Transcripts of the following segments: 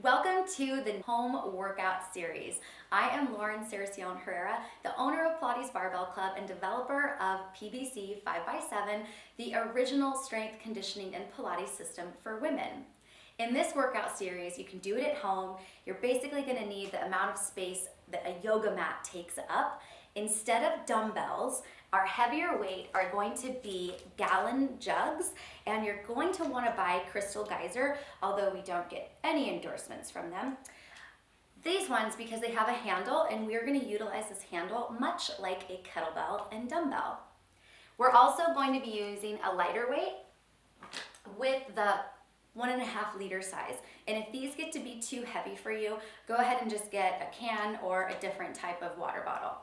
Welcome to the home workout series. I am Lauren Saracion Herrera, the owner of Pilates Barbell Club and developer of PBC 5x7, the original strength conditioning and Pilates system for women. In this workout series, you can do it at home. You're basically going to need the amount of space that a yoga mat takes up. Instead of dumbbells, our heavier weight are going to be gallon jugs, and you're going to want to buy Crystal Geyser, although we don't get any endorsements from them. These ones, because they have a handle, and we're going to utilize this handle much like a kettlebell and dumbbell. We're also going to be using a lighter weight with the 1.5 liter size. And if these get to be too heavy for you, go ahead and just get a can or a different type of water bottle.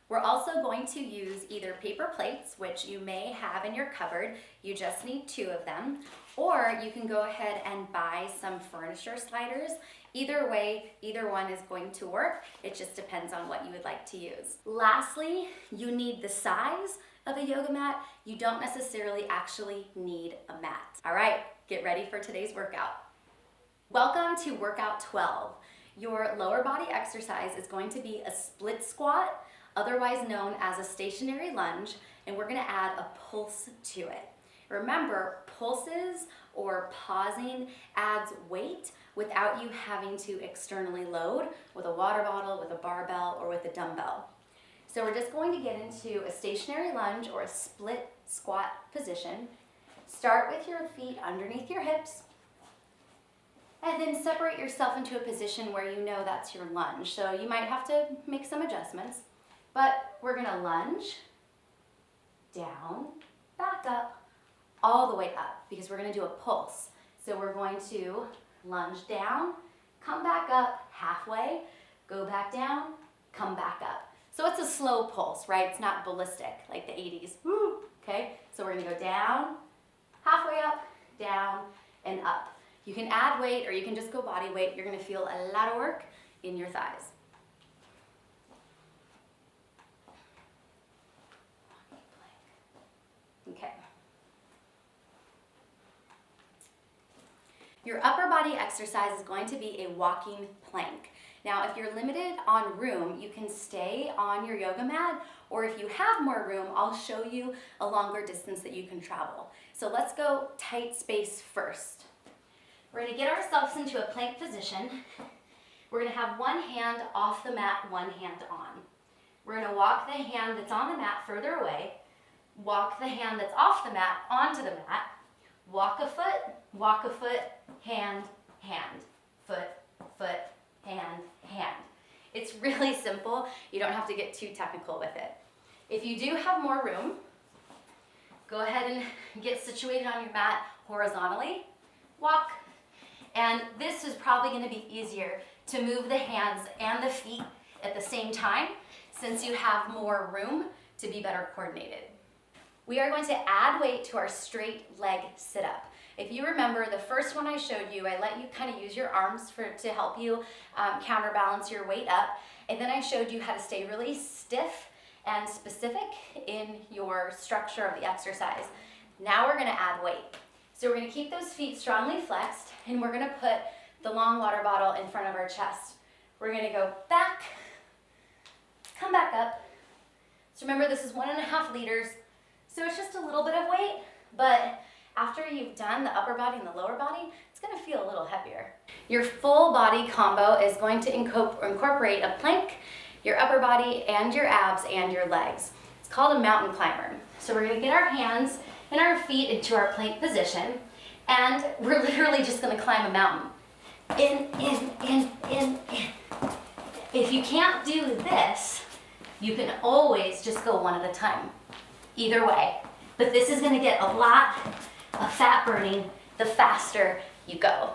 We're also going to use either paper plates, which you may have in your cupboard. You just need 2 of them. Or you can go ahead and buy some furniture sliders. Either way, either one is going to work. It just depends on what you would like to use. Lastly, you need the size of a yoga mat. You don't necessarily actually need a mat. All right, get ready for today's workout. Welcome to workout 12. Your lower body exercise is going to be a split squat, otherwise known as a stationary lunge, and we're gonna add a pulse to it. Remember, pulses or pausing adds weight without you having to externally load with a water bottle, with a barbell, or with a dumbbell. So we're just going to get into a stationary lunge or a split squat position. Start with your feet underneath your hips, and then separate yourself into a position where you know that's your lunge. So you might have to make some adjustments. But we're gonna lunge, down, back up, all the way up, because we're gonna do a pulse. So we're going to lunge down, come back up halfway, go back down, come back up. So it's a slow pulse, right? It's not ballistic like the 80s, woo, okay? So we're gonna go down, halfway up, down, and up. You can add weight or you can just go body weight. You're gonna feel a lot of work in your thighs. Okay. Your upper body exercise is going to be a walking plank. Now, if you're limited on room, you can stay on your yoga mat, or if you have more room, I'll show you a longer distance that you can travel. So let's go tight space first. We're going to get ourselves into a plank position. We're going to have one hand off the mat, one hand on. We're going to walk the hand that's on the mat further away. Walk the hand that's off the mat onto the mat. Walk a foot, hand, hand, foot, hand, hand. It's really simple. You don't have to get too technical with it. If you do have more room, go ahead and get situated on your mat horizontally. Walk. And this is probably going to be easier to move the hands and the feet at the same time, since you have more room to be better coordinated. We are going to add weight to our straight leg sit-up. If you remember the first one I showed you, I let you kind of use your arms to help you counterbalance your weight up. And then I showed you how to stay really stiff and specific in your structure of the exercise. Now we're gonna add weight. So we're gonna keep those feet strongly flexed, and we're gonna put the long water bottle in front of our chest. We're gonna go back, come back up. So remember, this is 1.5 liters. So it's just a little bit of weight, but after you've done the upper body and the lower body, it's gonna feel a little heavier. Your full body combo is going to incorporate a plank, your upper body, and your abs and your legs. It's called a mountain climber. So we're gonna get our hands and our feet into our plank position, and we're literally just gonna climb a mountain. In. If you can't do this, you can always just go one at a time. Either way, but this is going to get a lot of fat burning the faster you go.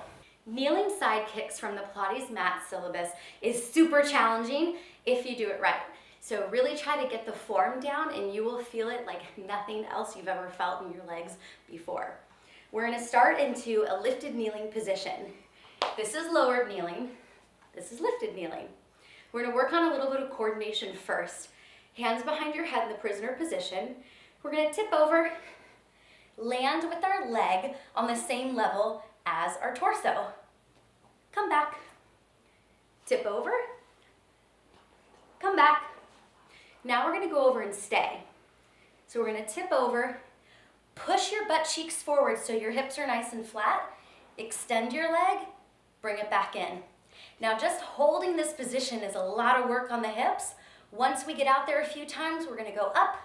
Kneeling side kicks from the Pilates mat syllabus is super challenging if you do it right. So really try to get the form down, and you will feel it like nothing else you've ever felt in your legs before. We're going to start into a lifted kneeling position. This is lowered kneeling. This is lifted kneeling. We're going to work on a little bit of coordination first. Hands behind your head in the prisoner position. We're going to tip over, land with our leg on the same level as our torso. come back, tip over, come back. Now we're gonna go over and stay. So we're gonna tip over, push your butt cheeks forward so your hips are nice and flat, extend your leg, bring it back in. Now just holding this position is a lot of work on the hips. Once we get out there a few times, we're gonna go up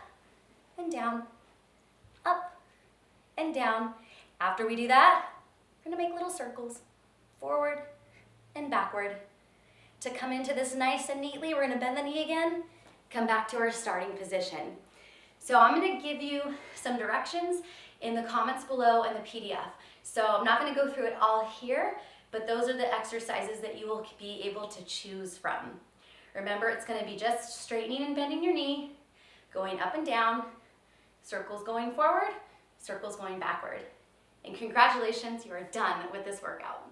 and down, up and down. After we do that, we're gonna make little circles, forward and backward. To come into this nice and neatly, we're gonna bend the knee again, come back to our starting position. So I'm gonna give you some directions in the comments below and the PDF. So I'm not gonna go through it all here, but those are the exercises that you will be able to choose from. Remember, it's gonna be just straightening and bending your knee, going up and down, circles going forward, circles going backward. And congratulations, you are done with this workout.